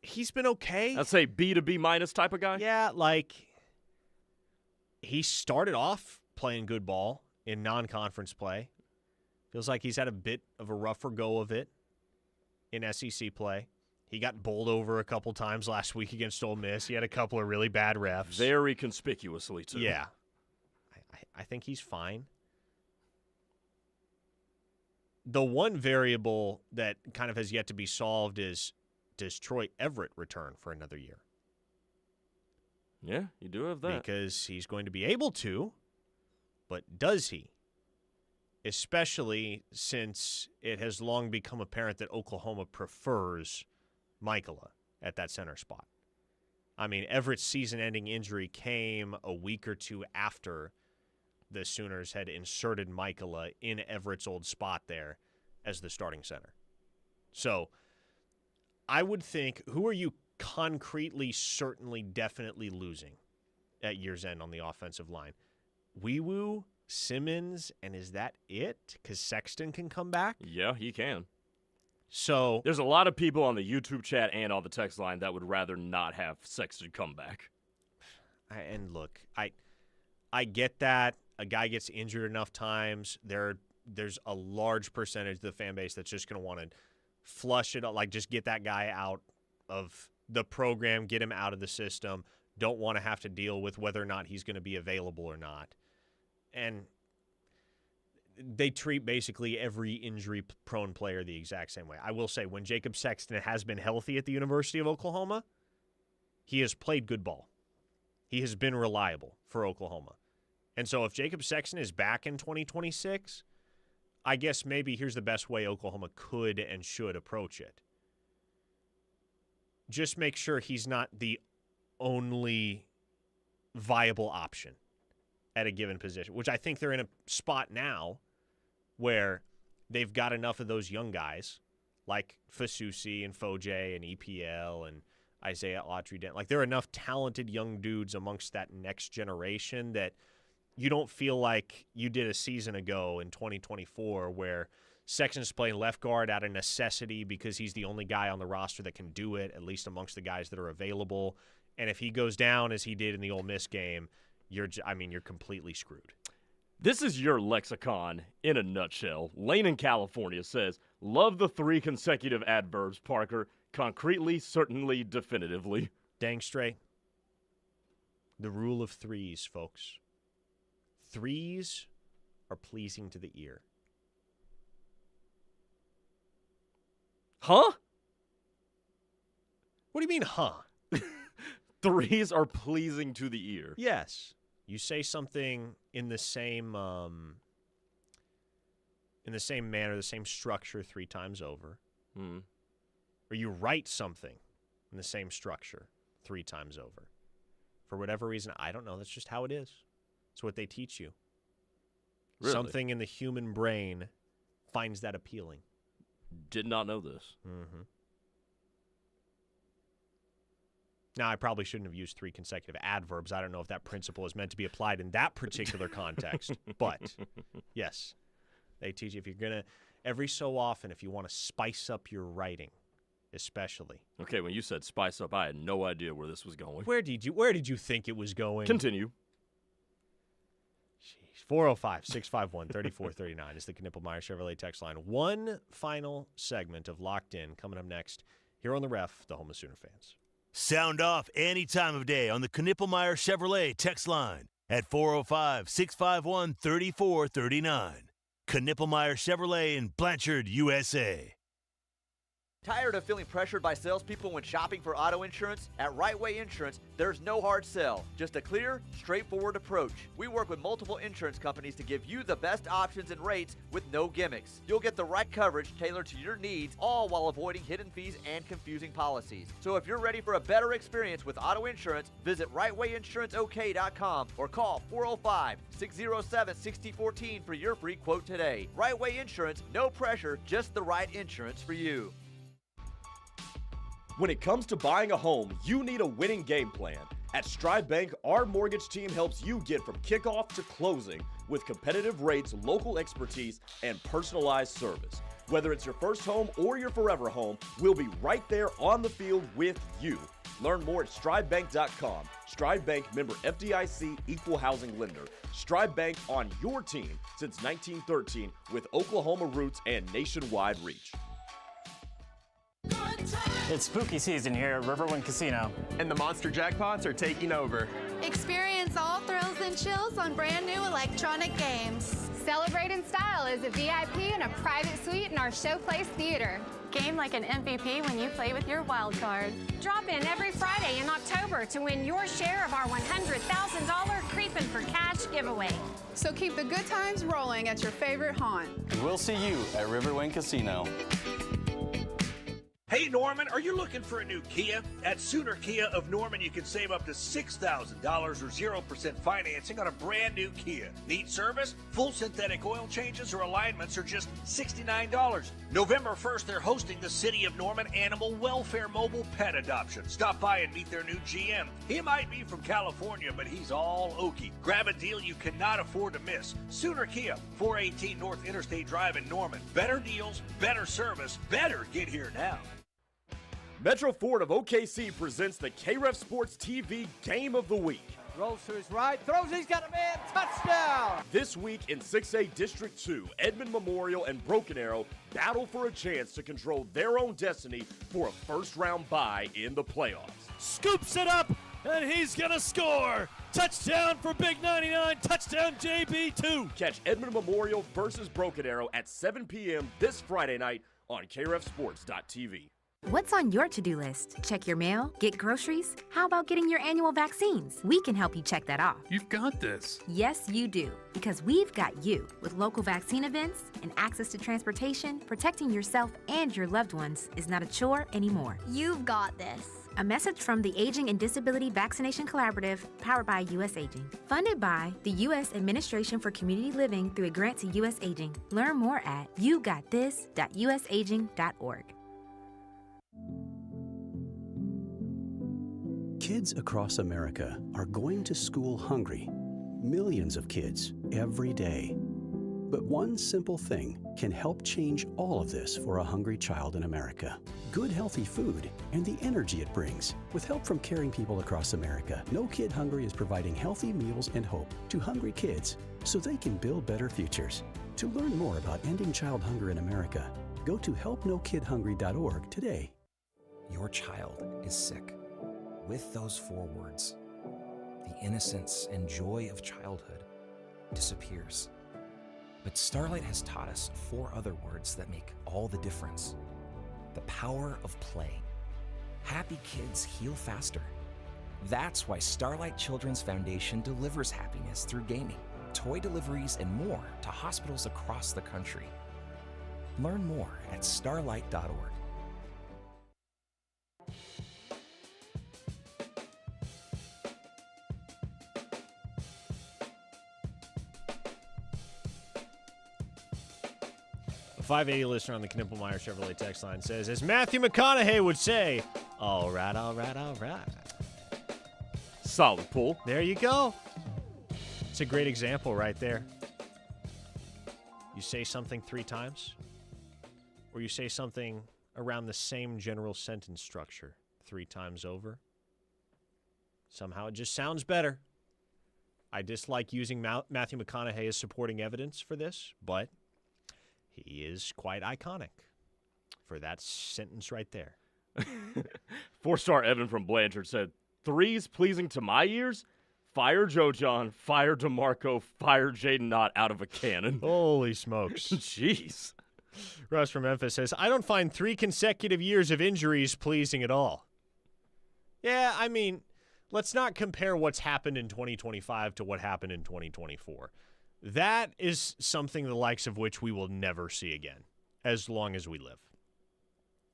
He's been okay. I'd say B to B minus type of guy. Yeah, like he started off playing good ball in non-conference play. Feels like he's had a bit of a rougher go of it in SEC play. He got bowled over a couple times last week against Ole Miss. He had a couple of really bad refs. Very conspicuously, too. Yeah. I think he's fine. The one variable that kind of has yet to be solved is, does Troy Everett return for another year? Yeah, you do have that. Because he's going to be able to, but does he? Especially since it has long become apparent that Oklahoma prefers Michaela at that center spot. I mean, Everett's season-ending injury came a week or two after the Sooners had inserted Michaela in Everett's old spot there as the starting center. So I would think, who are you concretely, certainly, definitely losing at year's end on the offensive line? Wee-Woo, Simmons, and is that it? Because Sexton can come back? Yeah, he can. So there's a lot of people on the YouTube chat and on the text line that would rather not have Sexton come back. And look, I get that. A guy gets injured enough times. There's a large percentage of the fan base that's just going to want to flush it, like just get that guy out of the program, get him out of the system, don't want to have to deal with whether or not he's going to be available or not. And they treat basically every injury-prone player the exact same way. I will say, when Jacob Sexton has been healthy at the University of Oklahoma, he has played good ball. He has been reliable for Oklahoma. And so if Jacob Sexton is back in 2026, I guess maybe here's the best way Oklahoma could and should approach it. Just make sure he's not the only viable option at a given position, which I think they're in a spot now where they've got enough of those young guys like Fasusi and Foje and EPL and Isaiah Autry. Like, there are enough talented young dudes amongst that next generation that you don't feel like you did a season ago in 2024 where Sexton's playing left guard out of necessity because he's the only guy on the roster that can do it, at least amongst the guys that are available. And if he goes down as he did in the Ole Miss game, you're completely screwed. This is your lexicon in a nutshell. Lane in California says, love the 3 consecutive adverbs, Parker. Concretely, certainly, definitively. Dang straight. The rule of 3s, folks. 3s are pleasing to the ear. Huh? What do you mean, huh? 3s are pleasing to the ear. Yes. You say something in the same manner, the same structure 3 times over. Hmm. Or you write something in the same structure 3 times over. For whatever reason, I don't know. That's just how it is. It's what they teach you. Really? Something in the human brain finds that appealing. Did not know this. Mm-hmm. Now, I probably shouldn't have used 3 consecutive adverbs. I don't know if that principle is meant to be applied in that particular context. But, yes, they teach you if you're going to, every so often, if you want to spice up your writing, especially. Okay, when you said spice up, I had no idea where this was going. Where did you think it was going? Continue. 405-651-3439 is the Knippelmeyer Chevrolet text line. One final segment of Locked In coming up next here on the Ref, the home of Sooner fans. Sound off any time of day on the Knippelmeyer Chevrolet text line at 405-651-3439. Knippelmeyer Chevrolet in Blanchard, USA. Tired of feeling pressured by salespeople when shopping for auto insurance? At Right Way Insurance, there's no hard sell, just a clear, straightforward approach. We work with multiple insurance companies to give you the best options and rates with no gimmicks. You'll get the right coverage tailored to your needs, all while avoiding hidden fees and confusing policies. So if you're ready for a better experience with auto insurance, visit rightwayinsuranceok.com or call 405-607-6014 for your free quote today. Right Way Insurance, no pressure, just the right insurance for you. When it comes to buying a home, you need a winning game plan. At Stride Bank, our mortgage team helps you get from kickoff to closing with competitive rates, local expertise, and personalized service. Whether it's your first home or your forever home, we'll be right there on the field with you. Learn more at stridebank.com. Stride Bank, member FDIC, equal housing lender. Stride Bank on your team since 1913 with Oklahoma roots and nationwide reach. It's spooky season here at Riverwind Casino. And the monster jackpots are taking over. Experience all thrills and chills on brand new electronic games. Celebrate in style as a VIP in a private suite in our Showplace Theater. Game like an MVP when you play with your wild card. Drop in every Friday in October to win your share of our $100,000 Creepin' for Cash giveaway. So keep the good times rolling at your favorite haunt. And we'll see you at Riverwind Casino. Hey Norman, are you looking for a new Kia? At Sooner Kia of Norman, you can save up to $6,000 or 0% financing on a brand new Kia. Need service? Full synthetic oil changes or alignments are just $69. November 1st, they're hosting the City of Norman Animal Welfare Mobile Pet Adoption. Stop by and meet their new GM. He might be from California, but he's all Okie. Grab a deal you cannot afford to miss. Sooner Kia, 418 North Interstate Drive in Norman. Better deals, better service, better get here now. Metro Ford of OKC presents the KREF Sports TV Game of the Week. Rolls to his right, throws, he's got a man, touchdown! This week in 6A District 2, Edmond Memorial and Broken Arrow battle for a chance to control their own destiny for a first-round bye in the playoffs. Scoops it up, and he's going to score! Touchdown for Big 99, touchdown JB2! Catch Edmond Memorial versus Broken Arrow at 7 p.m. this Friday night on KREFSports.tv. What's on your to-do list? Check your mail? Get groceries? How about getting your annual vaccines? We can help you check that off. You've got this. Yes, you do. Because we've got you. With local vaccine events and access to transportation, protecting yourself and your loved ones is not a chore anymore. You've got this. A message from the Aging and Disability Vaccination Collaborative, powered by U.S. Aging. Funded by the U.S. Administration for Community Living through a grant to U.S. Aging. Learn more at yougotthis.usaging.org. Kids across America are going to school hungry. Millions of kids every day. But one simple thing can help change all of this for a hungry child in America. Good, healthy food and the energy it brings. With help from caring people across America, No Kid Hungry is providing healthy meals and hope to hungry kids so they can build better futures. To learn more about ending child hunger in America, go to helpnokidhungry.org today. Your child is sick. With those 4 words, the innocence and joy of childhood disappears. But Starlight has taught us 4 other words that make all the difference. The power of play. Happy kids heal faster. That's why Starlight Children's Foundation delivers happiness through gaming, toy deliveries, and more to hospitals across the country. Learn more at starlight.org. A 580 listener on the Knippelmeyer Chevrolet text line says, as Matthew McConaughey would say, all right, all right, all right. Solid pull. There you go. It's a great example right there. You say something 3 times, or you say something around the same general sentence structure 3 times over. Somehow it just sounds better. I dislike using Matthew McConaughey as supporting evidence for this, but he is quite iconic for that sentence right there. 4-star Evan from Blanchard said, 3s pleasing to my ears? Fire Joe John, fire DeMarco, fire Jaden Knott out of a cannon. Holy smokes. Jeez. Russ from Memphis says, I don't find 3 consecutive years of injuries pleasing at all. Yeah, I mean, let's not compare what's happened in 2025 to what happened in 2024. That is something the likes of which we will never see again as long as we live.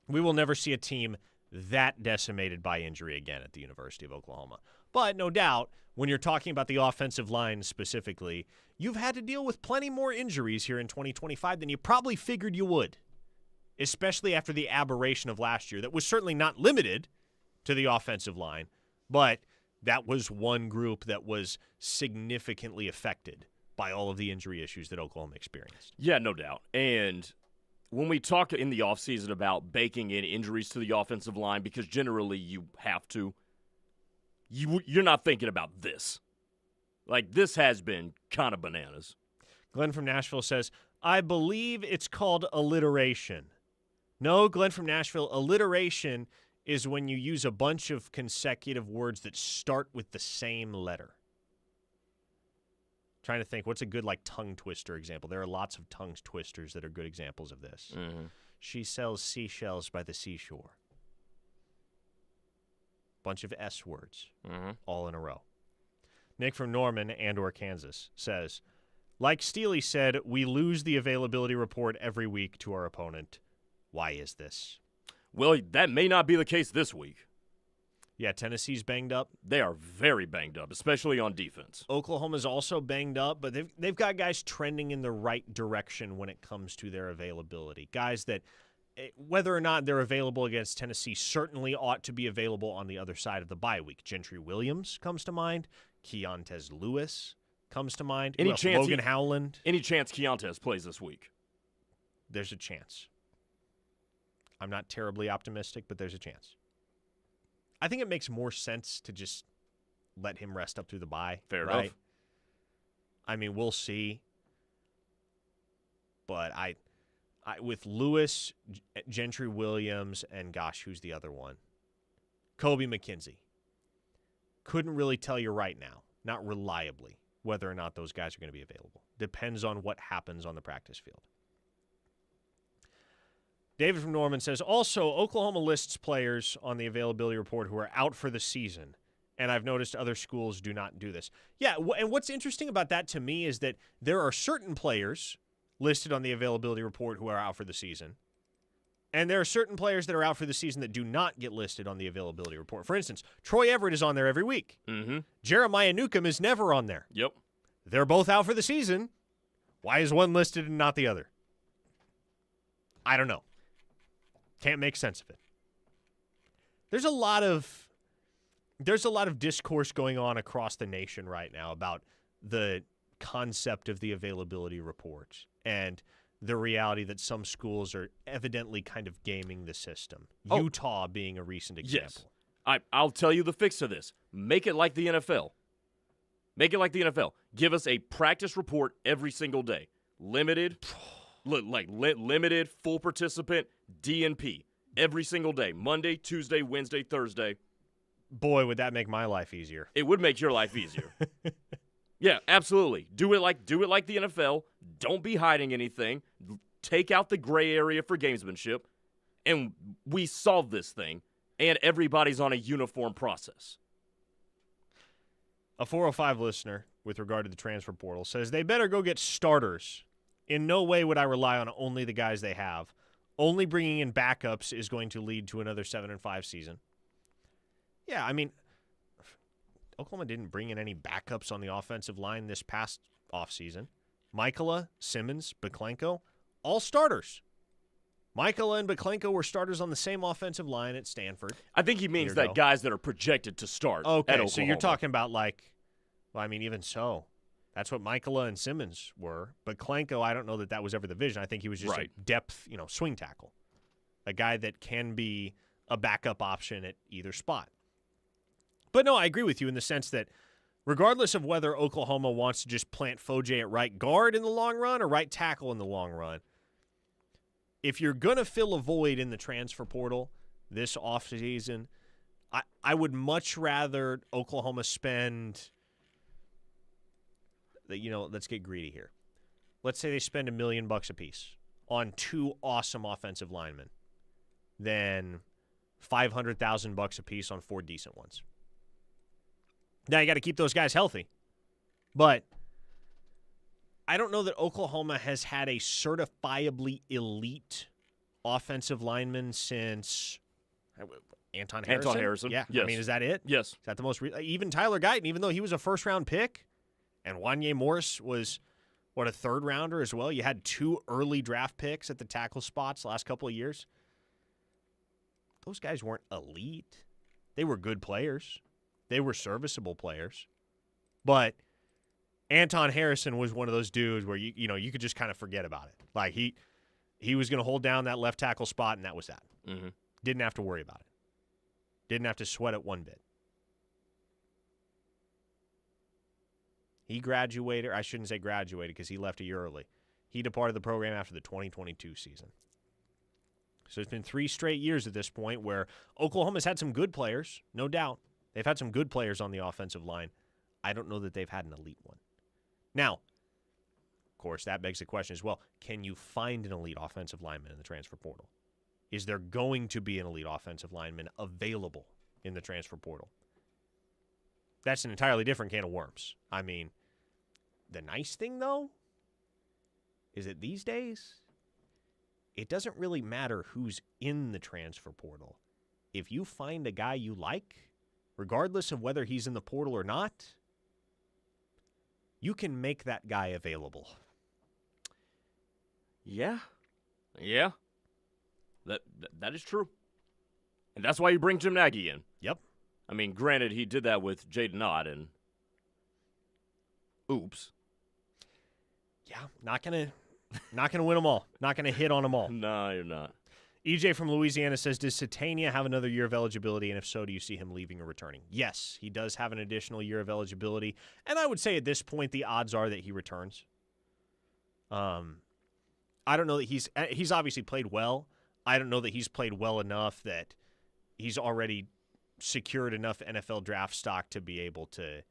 We will never see a team that decimated by injury again at the University of Oklahoma. But no doubt, when you're talking about the offensive line specifically, you've had to deal with plenty more injuries here in 2025 than you probably figured you would, especially after the aberration of last year that was certainly not limited to the offensive line, but that was one group that was significantly affected by all of the injury issues that Oklahoma experienced. Yeah, no doubt. And when we talk in the offseason about baking in injuries to the offensive line, because generally you have to, you're not thinking about this. Like, this has been kind of bananas. Glenn from Nashville says, I believe it's called alliteration. No, Glenn from Nashville, alliteration is when you use a bunch of consecutive words that start with the same letter. Trying to think, what's a good, tongue twister example? There are lots of tongue twisters that are good examples of this. Mm-hmm. She sells seashells by the seashore. Bunch of S words, all in a row. Nick from Norman and/or Kansas says, like Steely said, we lose the availability report every week to our opponent. Why is this? Well, that may not be the case this week. Yeah, Tennessee's banged up. They are very banged up, especially on defense. Oklahoma's also banged up, but they've got guys trending in the right direction when it comes to their availability. Guys that, whether or not they're available against Tennessee, certainly ought to be available on the other side of the bye week. Gentry Williams comes to mind. Keontez Lewis comes to mind. Logan Howland. Any chance Keontez plays this week? There's a chance. I'm not terribly optimistic, but there's a chance. I think it makes more sense to just let him rest up through the bye. Fair right? enough. I mean, we'll see. But I with Lewis, Gentry Williams, and gosh, who's the other one? Kobe McKenzie. Couldn't really tell you right now, not reliably, whether or not those guys are going to be available. Depends on what happens on the practice field. David from Norman says, also, Oklahoma lists players on the availability report who are out for the season, and I've noticed other schools do not do this. Yeah, and what's interesting about that to me is that there are certain players listed on the availability report who are out for the season, and there are certain players that are out for the season that do not get listed on the availability report. For instance, Troy Everett is on there every week. Mm-hmm. Jeremiah Newcomb is never on there. Yep. They're both out for the season. Why is one listed and not the other? I don't know. Can't make sense of it. There's a lot of discourse going on across the nation right now about the concept of the availability report and the reality that some schools are evidently kind of gaming the system. Utah being a recent example. Yes. I'll tell you the fix to this. Make it like the NFL. Make it like the NFL. Give us a practice report every single day. Limited, limited, full participant, DNP every single day. Monday, Tuesday, Wednesday, Thursday. Boy, would that make my life easier. It would make your life easier. Yeah, absolutely. Do it like the NFL. Don't be hiding anything. Take out the gray area for gamesmanship, and we solve this thing, and everybody's on a uniform process. A 405 listener, with regard to the transfer portal, says they better go get starters. In no way would I rely on only the guys they have. Only bringing in backups is going to lead to another 7-5 season. Yeah, I mean, Oklahoma didn't bring in any backups on the offensive line this past offseason. Michaela, Simmons, Beklenko, all starters. Michaela and Beklenko were starters on the same offensive line at Stanford. I think he means that guys that are projected to start at Oklahoma. So you're talking about even so. That's what Michaela and Simmons were. But Beklenko, I don't know that was ever the vision. I think he was just a depth, swing tackle. A guy that can be a backup option at either spot. But no, I agree with you in the sense that regardless of whether Oklahoma wants to just plant Foje at right guard in the long run or right tackle in the long run, if you're going to fill a void in the transfer portal this offseason, I would much rather Oklahoma spend, let's get greedy here. Let's say they spend $1 million a piece on 2 awesome offensive linemen than $500,000 a piece on 4 decent ones. Now you got to keep those guys healthy, but I don't know that Oklahoma has had a certifiably elite offensive lineman since Anton Harrison. Anton Harrison. Yeah. Yes. I mean, is that it? Yes. Is that the most even Tyler Guyton, even though he was a first-round pick, and Wanye Morris was, a third-rounder as well? You had 2 early draft picks at the tackle spots the last couple of years. Those guys weren't elite. They were good players. They were serviceable players. But Anton Harrison was one of those dudes where you could just kind of forget about it. Like he was going to hold down that left tackle spot, and that was that. Mm-hmm. Didn't have to worry about it. Didn't have to sweat it one bit. He graduated, or I shouldn't say graduated because he left a year early. He departed the program after the 2022 season. So it's been 3 straight years at this point where Oklahoma's had some good players, no doubt. They've had some good players on the offensive line. I don't know that they've had an elite one. Now, of course, that begs the question as well, can you find an elite offensive lineman in the transfer portal? Is there going to be an elite offensive lineman available in the transfer portal? That's an entirely different can of worms. I mean, the nice thing, though, is that these days, it doesn't really matter who's in the transfer portal. If you find a guy you like, regardless of whether he's in the portal or not, you can make that guy available. Yeah. Yeah. That is true. And that's why you bring Jim Nagy in. Yep. I mean, granted, he did that with Jaden Ott, and oops. Yeah, not gonna win them all. Not gonna hit on them all. No, you're not. EJ from Louisiana says, does Satania have another year of eligibility, and if so, do you see him leaving or returning? Yes, he does have an additional year of eligibility, and I would say at this point the odds are that he returns. I don't know that he's obviously played well. I don't know that he's played well enough that he's already secured enough NFL draft stock to be able to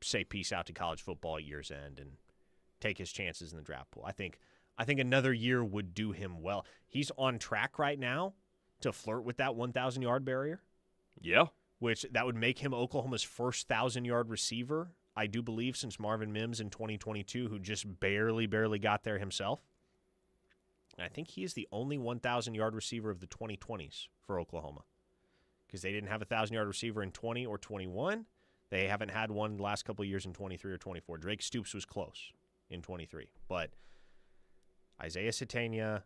say peace out to college football at year's end and take his chances in the draft pool. I think another year would do him well. He's on track right now to flirt with that 1,000-yard barrier. Yeah. Which that would make him Oklahoma's first 1,000-yard receiver, I do believe, since Marvin Mims in 2022, who just barely got there himself. And I think he is the only 1,000-yard receiver of the 2020s for Oklahoma, because they didn't have a 1,000-yard receiver in 20 or 21. They haven't had one the last couple of years in 23 or 24. Drake Stoops was close in 23. But Isaiah Satania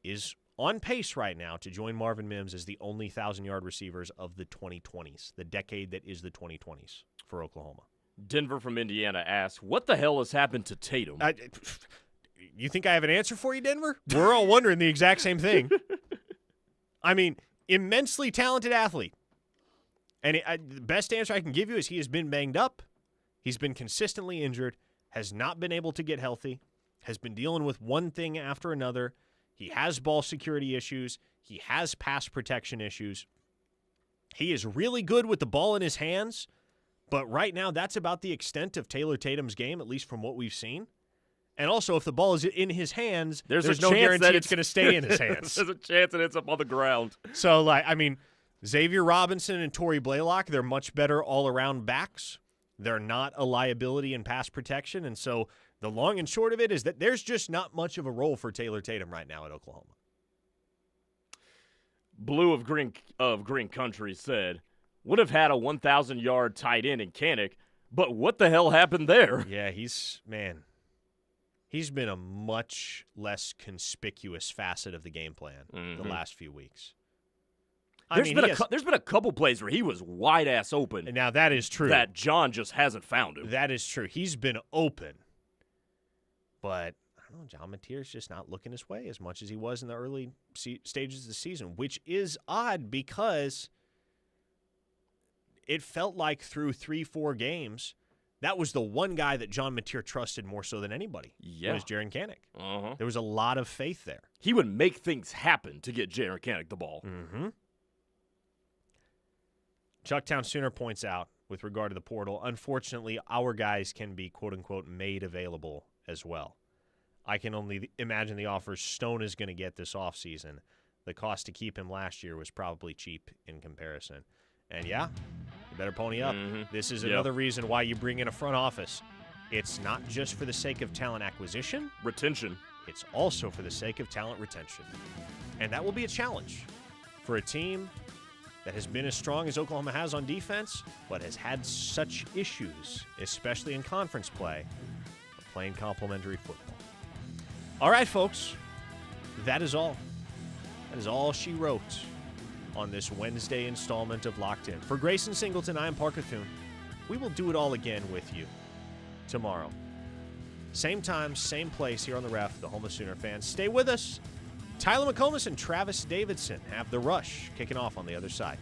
is on pace right now to join Marvin Mims as the only 1,000-yard receivers of the 2020s, the decade that is the 2020s for Oklahoma. Denver from Indiana asks, what the hell has happened to Tatum? You think I have an answer for you, Denver? We're all wondering the exact same thing. I mean, immensely talented athlete. And the best answer I can give you is he has been banged up. He's been consistently injured, has not been able to get healthy, has been dealing with one thing after another. He has ball security issues. He has pass protection issues. He is really good with the ball in his hands, but right now that's about the extent of Taylor Tatum's game, at least from what we've seen. And also, if the ball is in his hands, there's no guarantee it's going to stay in his hands. There's a chance it ends up on the ground. So, Xavier Robinson and Torrey Blaylock, they're much better all-around backs. They're not a liability in pass protection. And so the long and short of it is that there's just not much of a role for Taylor Tatum right now at Oklahoma. Blue of Green Country said, would have had a 1,000-yard tight end in Kinnick, but what the hell happened there? Yeah, he's been a much less conspicuous facet of the game plan the last few weeks. There's been a couple plays where he was wide-ass open. And now that is true. That John just hasn't found him. That is true. He's been open. But, I don't know, John Mateer's just not looking his way as much as he was in the early stages of the season, which is odd because it felt like through 3-4 games, that was the one guy that John Mateer trusted more so than anybody. Yeah. Was Jaren Kanak. Uh-huh. There was a lot of faith there. He would make things happen to get Jaren Kanak the ball. Mm-hmm. Chucktown Sooner points out, with regard to the portal, unfortunately, our guys can be, quote-unquote, made available as well. I can only imagine the offers Stone is going to get this offseason. The cost to keep him last year was probably cheap in comparison. And yeah, you better pony up. This is another reason why you bring in a front office. It's not just for the sake of talent acquisition. Retention. It's also for the sake of talent retention. And that will be a challenge for a team that has been as strong as Oklahoma has on defense, but has had such issues, especially in conference play, of playing complementary football. All right, folks, that is all. That is all she wrote on this Wednesday installment of Locked In. For Grayson Singleton, I am Parker Thune. We will do it all again with you tomorrow. Same time, same place here on the Ref, the home of Sooner fans. Stay with us. Tyler McComas and Travis Davidson have The Rush kicking off on the other side.